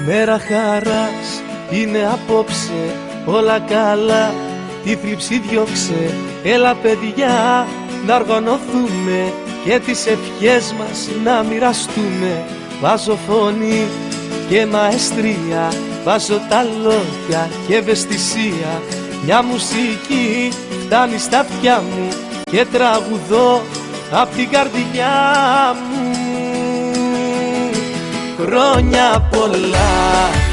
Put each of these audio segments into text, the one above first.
Μέρα χαράς είναι απόψε, όλα καλά, τη θλίψη διώξε. Έλα παιδιά να οργανωθούμε και τις ευχές μας να μοιραστούμε. Βάζω φωνή και μαεστρία, βάζω τα λόγια και ευαισθησία. Μια μουσική φτάνει στα αυτιά μου και τραγουδώ απ' την καρδιά μου. Χρόνια πολλά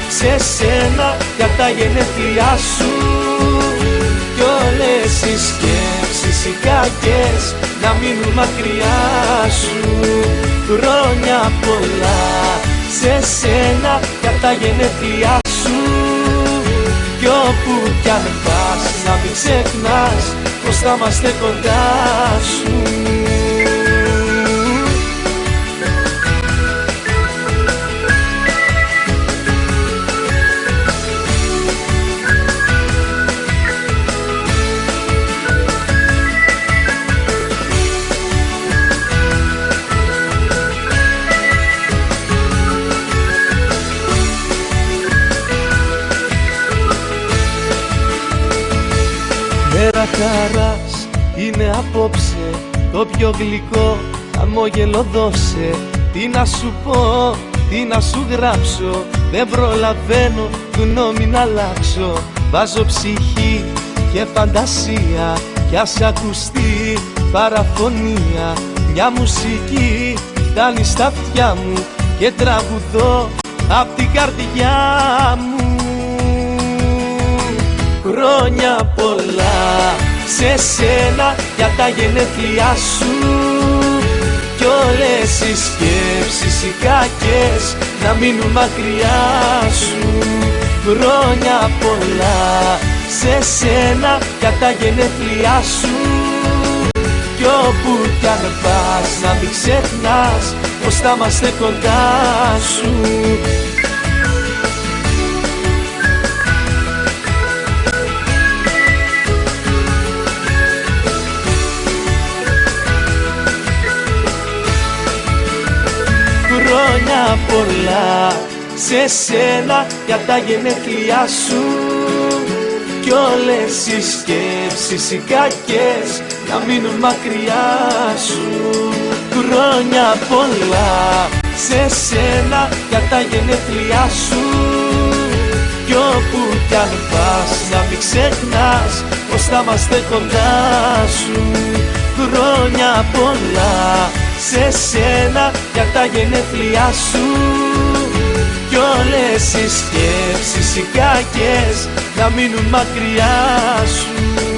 σε σένα για τα γενέθλιά σου κι όλες οι σκέψεις οι κακές να μείνουν μακριά σου. Χρόνια πολλά σε σένα για τα γενέθλιά σου κι όπου κι αν πας να μην ξεχνάς πως θα είμαστε κοντά σου. Μέρα χαράς είναι απόψε, το πιο γλυκό χαμόγελο δώσε. Τι να σου πω, τι να σου γράψω, δεν προλαβαίνω γνώμη να αλλάξω. Βάζω ψυχή και φαντασία κι ας ακουστεί παραφωνία. Μια μουσική φτάνει στα αυτιά μου και τραγουδώ απ' την καρδιά μου. Χρόνια πολλά σε σένα για τα γενέθλιά σου κι όλες οι σκέψεις οι κακές να μείνουν μακριά σου. Χρόνια πολλά σε σένα για τα γενέθλιά σου κι όπου κι αν πας να μην ξεχνάς πως θα είμαστε κοντά σου. Χρόνια πολλά σε σένα για τα γενέθλιά σου κι όλες οι σκέψεις οι κακές να μείνουν μακριά σου. Χρόνια πολλά σε σένα για τα γενέθλιά σου κι όπου κι αν πας να μην ξεχνάς πως θα είμαστε κοντά σου. Χρόνια πολλά σε σένα για τα γενέθλιά σου κι όλες οι σκέψεις οι κακές να μείνουν μακριά σου.